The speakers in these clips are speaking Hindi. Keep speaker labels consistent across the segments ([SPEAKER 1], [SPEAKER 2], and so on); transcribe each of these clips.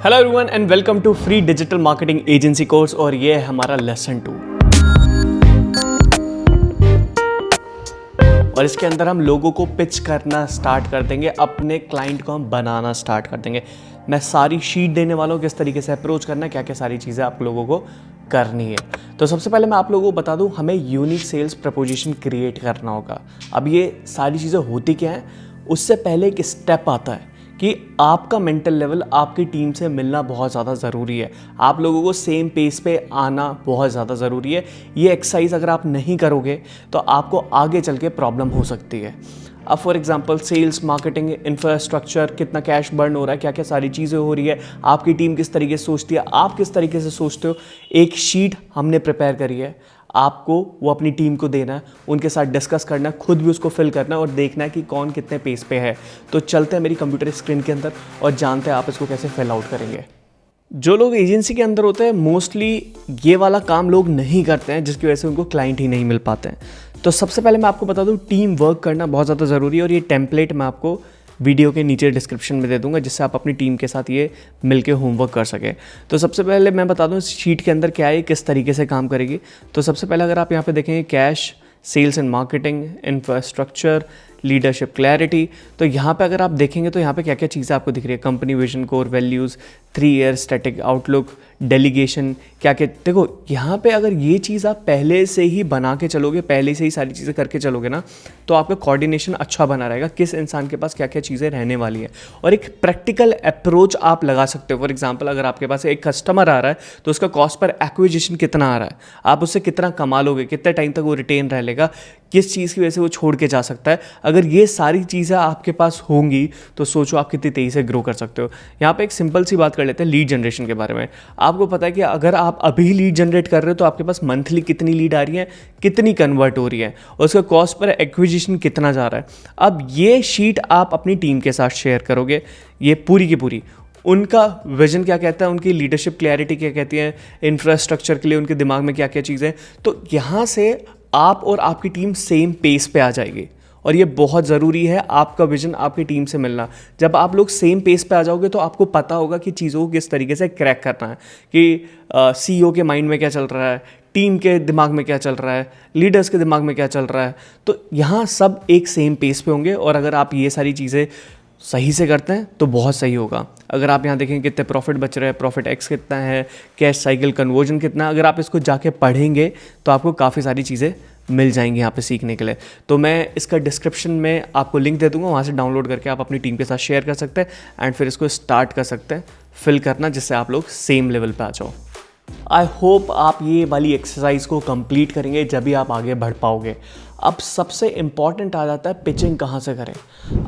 [SPEAKER 1] Hello everyone and welcome to free digital marketing agency course और ये है हमारा लेसन 2। और इसके अंदर हम लोगों को पिच करना स्टार्ट कर देंगे, अपने क्लाइंट को हम बनाना स्टार्ट कर देंगे। मैं सारी शीट देने वाला हूँ किस तरीके से अप्रोच करना है, क्या क्या सारी चीज़ें आप लोगों को करनी है। तो सबसे पहले मैं आप लोगों को बता दूं, हमें यूनिक सेल्स प्रपोजिशन क्रिएट करना होगा। अब ये सारी चीज़ें होती क्या हैं, उससे पहले एक स्टेप आता है कि आपका मेंटल लेवल आपकी टीम से मिलना बहुत ज़्यादा ज़रूरी है। आप लोगों को सेम पेस पे आना बहुत ज़्यादा ज़रूरी है। ये एक्सरसाइज अगर आप नहीं करोगे तो आपको आगे चल के प्रॉब्लम हो सकती है। अब for example sales, marketing, infrastructure, कितना कैश बर्न हो रहा है, क्या क्या सारी चीज़ें हो रही है, आपकी टीम किस तरीके से सोचती है, आप किस तरीके से सोचते हो, एक शीट हमने प्रिपेयर करी है। आपको वो अपनी टीम को देना है, उनके साथ डिस्कस करना है, खुद भी उसको फिल करना है और देखना है कि कौन कितने पेस पे है। तो चलते हैं मेरी कंप्यूटर स्क्रीन के अंदर और जानते हैं आप इसको कैसे फिल आउट करेंगे। जो लोग एजेंसी के अंदर होते हैं मोस्टली ये वाला काम लोग नहीं करते हैं, जिसकी वजह से उनको क्लाइंट ही नहीं मिल पाते हैं। तो सबसे पहले मैं आपको बता दूं, टीम वर्क करना बहुत ज़्यादा ज़रूरी है और ये टेम्पलेट मैं आपको वीडियो के नीचे डिस्क्रिप्शन में दे दूंगा, जिससे आप अपनी टीम के साथ ये मिलके होमवर्क कर सकें। तो सबसे पहले मैं बता दूं इस शीट के अंदर क्या है, किस तरीके से काम करेगी। तो सबसे पहले अगर आप यहाँ पे देखेंगे cash, sales and marketing, infrastructure, leadership, clarity, तो यहाँ पे अगर आप देखेंगे तो यहाँ पे क्या क्या चीज़ें आपको दिख रही है। Company vision, core values, 3 year static outlook, delegation, क्या क्या। देखो यहाँ पे अगर ये चीज़ आप पहले से ही बना के चलोगे, पहले से ही सारी चीज़ें करके चलोगे ना, तो आपका कोऑर्डिनेशन अच्छा बना रहेगा, किस इंसान के पास क्या क्या चीज़ें रहने वाली हैं और एक प्रैक्टिकल अप्रोच आप लगा सकते हो। फॉर एग्जाम्पल अगर आपके पास एक कस्टमर आ रहा है तो उसका कॉस्ट पर एक्विजिशन कितना आ रहा है, आप उससे कितना कमा लोगे, कितने टाइम तक वो रिटेन रह लेगा, किस चीज़ की वजह से वो छोड़ के जा सकता है। अगर ये सारी चीज़ें आपके पास होंगी तो सोचो आप कितनी तेज़ी से ग्रो कर सकते हो। यहाँ पे एक सिंपल सी बात कर लेते हैं लीड जनरेशन के बारे में। आपको पता है कि अगर आप अभी लीड जनरेट कर रहे हो तो आपके पास मंथली कितनी लीड आ रही है, कितनी कन्वर्ट हो रही है और उसका कॉस्ट पर एक्विजिशन कितना जा रहा है। अब ये शीट आप अपनी टीम के साथ शेयर करोगे, ये पूरी की पूरी उनका विजन क्या कहता है, उनकी लीडरशिप क्लैरिटी क्या कहती है, इंफ्रास्ट्रक्चर के लिए उनके दिमाग में क्या क्या चीज़ें, तो यहाँ से आप और आपकी टीम सेम पेस पे आ जाएगी। और ये बहुत ज़रूरी है, आपका विजन आपकी टीम से मिलना। जब आप लोग सेम पेस पे आ जाओगे तो आपको पता होगा कि चीज़ों को किस तरीके से क्रैक करना है, कि सीईओ के माइंड में क्या चल रहा है, टीम के दिमाग में क्या चल रहा है, लीडर्स के दिमाग में क्या चल रहा है। तो यहाँ सब एक सेम पेस पे होंगे और अगर आप ये सारी चीज़ें सही से करते हैं तो बहुत सही होगा। अगर आप यहाँ देखें कितने प्रॉफिट बच रहे हैं, प्रॉफिट एक्स कितना है, कैश साइकिल कन्वर्जन कितना, अगर आप इसको जाके पढ़ेंगे तो आपको काफ़ी सारी चीज़ें मिल जाएंगी यहाँ पे सीखने के लिए। तो मैं इसका डिस्क्रिप्शन में आपको लिंक दे दूंगा, वहाँ से डाउनलोड करके आप अपनी टीम के साथ शेयर कर सकते हैं एंड फिर इसको स्टार्ट कर सकते हैं फिल करना, जिससे आप लोग सेम लेवल पे आ जाओ। आई होप आप ये वाली एक्सरसाइज को कंप्लीट करेंगे, जब भी आप आगे बढ़ पाओगे। अब सबसे इम्पॉर्टेंट आ जाता है पिचिंग कहाँ से करें।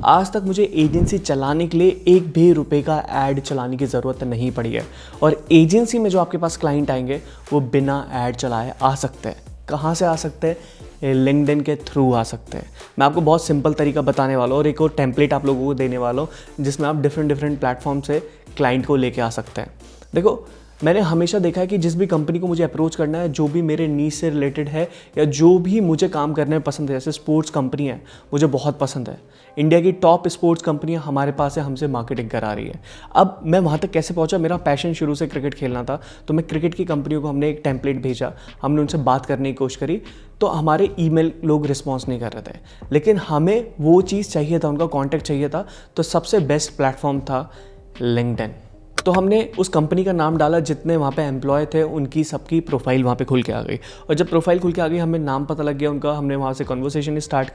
[SPEAKER 1] आज तक मुझे एजेंसी चलाने के लिए एक भी रुपए का ऐड चलाने की ज़रूरत नहीं पड़ी है और एजेंसी में जो आपके पास क्लाइंट आएंगे वो बिना ऐड चलाए आ सकते हैं। कहाँ से आ सकते हैं? लिंक्डइन के थ्रू आ सकते हैं। मैं आपको बहुत सिंपल तरीका बताने वाला हूँ और एक और टेम्पलेट आप लोगों को देने वाला हूँ, जिसमें आप डिफरेंट प्लेटफॉर्म से क्लाइंट को लेके आ सकते हैं। देखो मैंने हमेशा देखा है कि जिस भी कंपनी को मुझे अप्रोच करना है, जो भी मेरे नीश से रिलेटेड है या जो भी मुझे काम करने में पसंद है, जैसे स्पोर्ट्स कंपनी है मुझे बहुत पसंद है, इंडिया की टॉप स्पोर्ट्स कंपनियां हमारे पास है, हमसे मार्केटिंग करा रही है। अब मैं वहाँ तक कैसे पहुँचा, मेरा पैशन शुरू से क्रिकेट खेलना था, तो मैं क्रिकेट की कंपनियों को हमने एक टेम्पलेट भेजा, हमने उनसे बात करने की कोशिश करी, तो हमारे ईमेल लोग रिस्पॉन्स नहीं कर रहे थे, लेकिन हमें वो चीज़ चाहिए था, उनका कॉन्टैक्ट चाहिए था। तो सबसे बेस्ट प्लेटफॉर्म था लिंक्डइन। तो हमने उस कंपनी का नाम डाला, जितने वहाँ पे एम्प्लॉय थे उनकी सबकी प्रोफाइल वहाँ पे खुल के आ गई और जब प्रोफाइल खुल के आ गई हमें नाम पता लग गया उनका, हमने वहाँ से कन्वर्सेशन स्टार्ट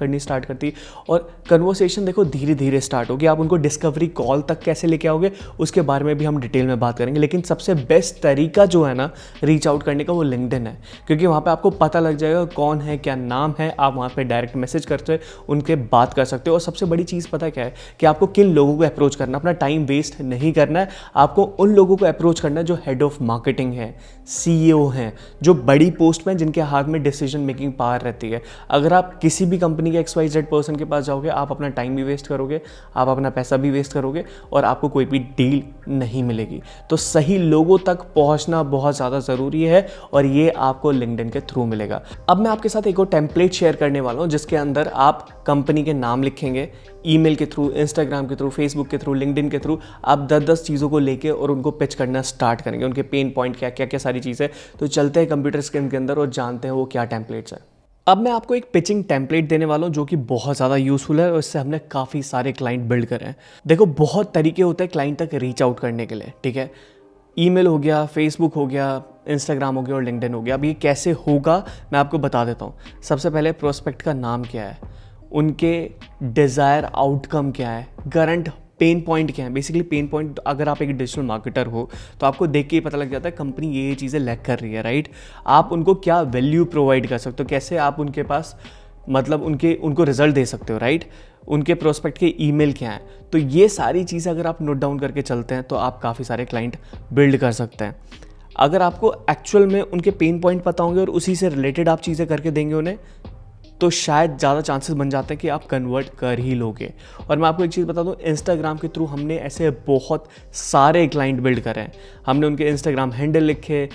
[SPEAKER 1] करती और कन्वर्सेशन देखो धीरे धीरे स्टार्ट होगी। आप उनको डिस्कवरी कॉल तक कैसे लेके आओगे उसके बारे में भी हम डिटेल में बात करेंगे, लेकिन सबसे बेस्ट तरीका जो है ना रीच आउट करने का वो लिंक्डइन है, क्योंकि वहाँ पर आपको पता लग जाएगा कौन है, क्या नाम है, आप वहाँ पर डायरेक्ट मैसेज करते उनके बात कर सकते हो। और सबसे बड़ी चीज़ पता क्या है कि आपको किन लोगों को अप्रोच करना, अपना टाइम वेस्ट नहीं करना है, आपको उन लोगों को अप्रोच करना है जो हेड ऑफ मार्केटिंग है, सीईओ हैं, जो बड़ी पोस्ट में जिनके हाथ में डिसीजन मेकिंग पावर रहती है। अगर आप किसी भी कंपनी के XYZ पर्सन के पास जाओगे, आप अपना टाइम भी वेस्ट करोगे, आप अपना पैसा भी वेस्ट करोगे और आपको कोई भी डील नहीं मिलेगी। तो सही लोगों तक पहुंचना बहुत ज़्यादा ज़रूरी है और ये आपको लिंक्डइन के थ्रू मिलेगा। अब मैं आपके साथ एक और टेम्पलेट शेयर करने वाला हूँ, जिसके अंदर आप कंपनी के नाम लिखेंगे, ईमेल के थ्रू, इंस्टाग्राम के थ्रू, फेसबुक के थ्रू, लिंक्डइन के थ्रू आप 10-10 चीज़ों को लेके और उनको पिच करना स्टार्ट करेंगे, उनके पेन पॉइंट क्या क्या क्या सारी चीज़ें। तो चलते हैं कंप्यूटर स्क्रीन के अंदर और जानते हैं वो क्या टेम्पलेट्स हैं। अब मैं आपको एक पिचिंग टेम्पलेट देने वाला हूँ जो कि बहुत ज़्यादा यूज़फुल है और इससे हमने काफ़ी सारे क्लाइंट बिल्ड करे हैं। देखो, बहुत तरीके होते हैं क्लाइंट तक रीच आउट करने के लिए, ठीक है। ईमेल हो गया, फेसबुक हो गया, इंस्टाग्राम हो गया और लिंक्डइन हो गया। अब ये कैसे होगा मैं आपको बता देता हूँ। सबसे पहले प्रोस्पेक्ट का नाम क्या है, उनके डिज़ायर आउटकम क्या है, करंट पेन पॉइंट क्या है। बेसिकली पेन पॉइंट, अगर आप एक डिजिटल मार्केटर हो तो आपको देख के ही पता लग जाता है कंपनी ये चीज़ें लैक कर रही है, राइट। आप उनको क्या वैल्यू प्रोवाइड कर सकते हो, कैसे आप उनके पास मतलब उनको रिजल्ट दे सकते हो, राइट। उनके प्रोस्पेक्ट के ईमेल क्या हैं। तो ये सारी चीज़ें अगर आप नोट डाउन करके चलते हैं तो आप काफ़ी सारे क्लाइंट बिल्ड कर सकते हैं। अगर आपको एक्चुअल में उनके पेन पॉइंट पता होंगे और उसी से रिलेटेड आप चीज़ें करके देंगे उन्हें, तो शायद ज़्यादा चांसेस बन जाते हैं कि आप कन्वर्ट कर ही लोगे। और मैं आपको एक चीज़ बता दूं, इंस्टाग्राम के थ्रू हमने ऐसे बहुत सारे क्लाइंट बिल्ड करे हैं। हमने उनके इंस्टाग्राम हैंडल लिखे,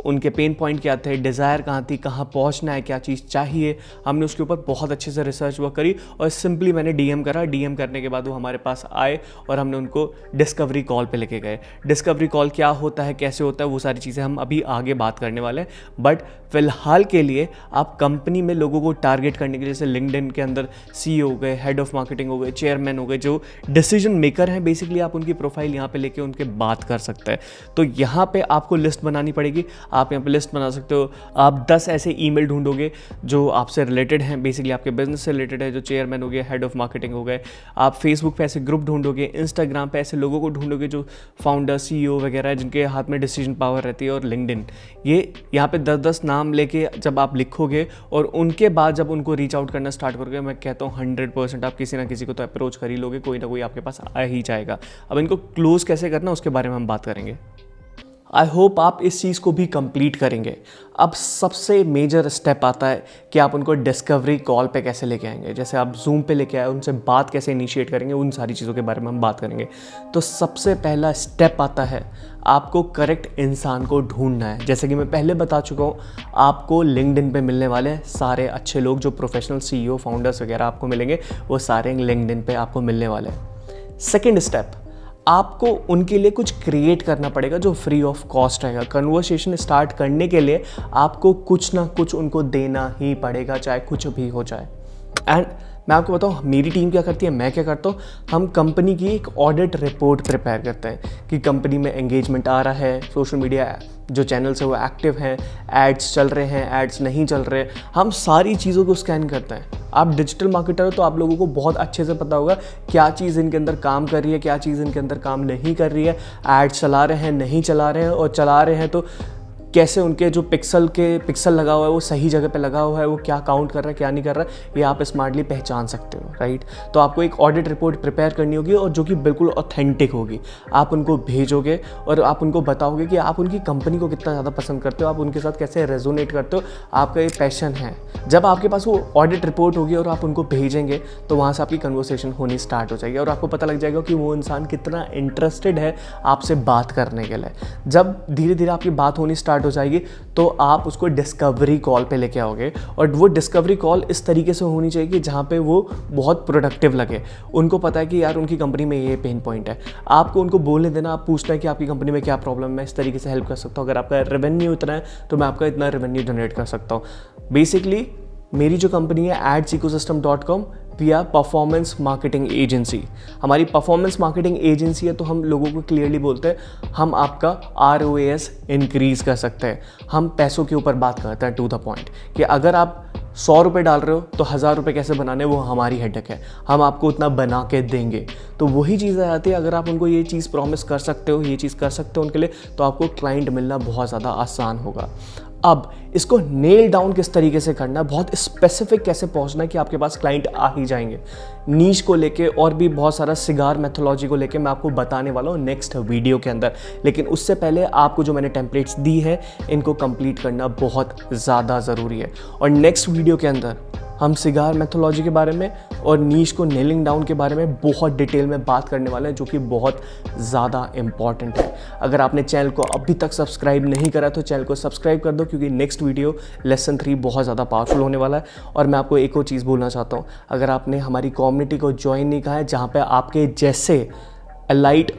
[SPEAKER 1] उनके पेन पॉइंट क्या थे, डिज़ायर कहाँ थी, कहाँ पहुँचना है, क्या चीज़ चाहिए, हमने उसके ऊपर बहुत अच्छे से रिसर्च वर्क करी और सिंपली मैंने डीएम करा। डीएम करने के बाद वो हमारे पास आए और हमने उनको डिस्कवरी कॉल पे लेके गए। डिस्कवरी कॉल क्या होता है, कैसे होता है, वो सारी चीज़ें हम अभी आगे बात करने वाले हैं। बट फिलहाल के लिए आप कंपनी में लोगों को टारगेट करने के लिए, जैसे लिंक्डइन के अंदर सीईओ हो गए, हेड ऑफ मार्केटिंग हो गए, चेयरमैन हो गए, जो डिसीजन मेकर हैं, बेसिकली आप उनकी प्रोफाइल यहाँ पे लेके उनके बात कर सकते हैं। तो यहाँ पे आपको लिस्ट बनानी पड़ेगी। आप यहाँ पे लिस्ट बना सकते हो। आप 10 ऐसे ईमेल ढूंढोगे जो आपसे रिलेटेड हैं, बेसिकली आपके बिजनेस से रिलेटेड है, जो चेयरमैन हो गए, हेड ऑफ मार्केटिंग हो गए। आप फेसबुक पे ऐसे ग्रुप ढूंढोगे, इंस्टाग्राम पे ऐसे लोगों को ढूंढोगे जो फाउंडर, सीईओ वगैरह है, जिनके हाथ में डिसीजन पावर रहती है। और लिंक्डइन, ये यहाँ पे 10-10 नाम लेके जब आप लिखोगे और उनके बाद जब उनको रीच आउट करना स्टार्ट करोगे, मैं कहता हूँ 100% आप किसी ना किसी को तो अप्रोच कर ही लोगे, कोई ना कोई आपके पास आ ही जाएगा। अब इनको क्लोज कैसे करना उसके बारे में हम बात करेंगे। आई होप आप इस चीज़ को भी कंप्लीट करेंगे। अब सबसे मेजर स्टेप आता है कि आप उनको डिस्कवरी कॉल पे कैसे लेके आएंगे। जैसे आप जूम पे लेके आए, उनसे बात कैसे इनिशिएट करेंगे, उन सारी चीज़ों के बारे में हम बात करेंगे। तो सबसे पहला स्टेप आता है, आपको करेक्ट इंसान को ढूंढना है। जैसे कि मैं पहले बता चुका हूँ, आपको लिंक्डइन पे मिलने वाले सारे अच्छे लोग, जो प्रोफेशनल सीईओ, फाउंडर्स वगैरह आपको मिलेंगे, वो सारे लिंक्डइन पे आपको मिलने वाले हैं। सेकेंड स्टेप, आपको उनके लिए कुछ क्रिएट करना पड़ेगा जो फ्री ऑफ कॉस्ट रहेगा। कन्वर्सेशन स्टार्ट करने के लिए आपको कुछ ना कुछ उनको देना ही पड़ेगा, चाहे कुछ भी हो जाए। एंड मैं आपको बताऊँ मेरी टीम क्या करती है, मैं क्या करता हूँ, हम कंपनी की एक ऑडिट रिपोर्ट प्रिपेयर करते हैं कि कंपनी में एंगेजमेंट आ रहा है, सोशल मीडिया जो चैनल्स है वो एक्टिव हैं, एड्स चल रहे हैं, एड्स नहीं चल रहे। हम सारी चीज़ों को स्कैन करते हैं। आप डिजिटल मार्केटर हो तो आप लोगों को बहुत अच्छे से पता होगा क्या चीज़ इनके अंदर काम कर रही है, क्या चीज़ इनके अंदर काम नहीं कर रही है। एड्स चला रहे हैं, नहीं चला रहे हैं, और चला रहे हैं तो कैसे उनके जो पिक्सल लगा हुआ है वो सही जगह पे लगा हुआ है, वो क्या काउंट कर रहा है, क्या नहीं कर रहा है, ये आप स्मार्टली पहचान सकते हो, राइट। तो आपको एक ऑडिट रिपोर्ट प्रिपेयर करनी होगी और जो कि बिल्कुल ऑथेंटिक होगी। आप उनको भेजोगे और आप उनको बताओगे कि आप उनकी कंपनी को कितना ज़्यादा पसंद करते हो, आप उनके साथ कैसे रेजोनेट करते हो, आपका ये पैशन है। जब आपके पास वो ऑडिट रिपोर्ट होगी और आप उनको भेजेंगे तो वहाँ से आपकी कन्वर्सेशन होनी स्टार्ट हो जाएगी और आपको पता लग जाएगा कि वो इंसान कितना इंटरेस्टेड है आपसे बात करने के लिए। जब धीरे धीरे आपकी बात होनी स्टार्ट हो जाएगी तो आप उसको डिस्कवरी कॉल पे लेके आओगे। और वो डिस्कवरी कॉल इस तरीके से होनी चाहिए कि जहाँ पे वो बहुत प्रोडक्टिव लगे। उनको पता है कि यार उनकी कंपनी में ये पेन पॉइंट है, आपको उनको बोलने देना। आप पूछना है कि आपकी कंपनी में क्या प्रॉब्लम है, मैं इस तरीके से हेल्प कर सकता हूँ। अगर आपका रेवेन्यू इतना है तो मैं आपका इतना रेवेन्यू जनरेट कर सकता हूँ। बेसिकली मेरी जो कंपनी है adsecosystem.com, we are performance marketing agency. हमारी परफॉर्मेंस मार्केटिंग एजेंसी है तो हम लोगों को क्लियरली बोलते हैं हम आपका ROAS इंक्रीज कर सकते हैं। हम पैसों के ऊपर बात करते हैं टू द पॉइंट कि अगर आप 100 रुपये डाल रहे हो तो 1000 रुपये कैसे बनाने, वो हमारी हेडेक है, हम आपको उतना बना के देंगे। तो वही चीज़ आ जाती है, अगर आप उनको ये चीज़ प्रॉमिस कर सकते हो, ये चीज़ कर सकते हो उनके लिए, तो आपको क्लाइंट मिलना बहुत ज़्यादा आसान होगा। अब इसको नेल डाउन किस तरीके से करना है, बहुत स्पेसिफिक कैसे पहुंचना है कि आपके पास क्लाइंट आ ही जाएंगे, नीश को लेके और भी बहुत सारा सिगार मेथोलॉजी को लेके मैं आपको बताने वाला हूँ नेक्स्ट वीडियो के अंदर। लेकिन उससे पहले आपको जो मैंने टेम्पलेट्स दी है इनको कंप्लीट करना बहुत ज़्यादा ज़रूरी है। और नेक्स्ट वीडियो के अंदर हम सिगार मेथोलॉजी के बारे में और नीश को नेलिंग डाउन के बारे में बहुत डिटेल में बात करने वाले हैं, जो कि बहुत ज़्यादा इंपॉर्टेंट है। अगर आपने चैनल को अभी तक सब्सक्राइब नहीं करा तो चैनल को सब्सक्राइब कर दो, क्योंकि नेक्स्ट वीडियो लेसन 3 बहुत ज़्यादा पावरफुल होने वाला है। और मैं आपको एक और चीज़ बोलना चाहता हूँ, अगर आपने हमारी कम्युनिटी को ज्वाइन नहीं कहा है, जहाँ पर आपके जैसे एलाइट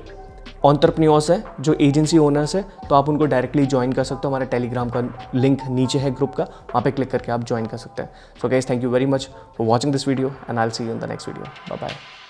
[SPEAKER 1] एंटरप्रेन्योर्स है जो एजेंसी ओनर्स है, तो आप उनको डायरेक्टली ज्वाइन कर सकते हो। हमारे टेलीग्राम का लिंक नीचे है ग्रुप का, वहाँ पे क्लिक करके आप ज्वाइन कर सकते हैं। So guys, thank you very much for watching this video and I will see you in the next video. Bye bye.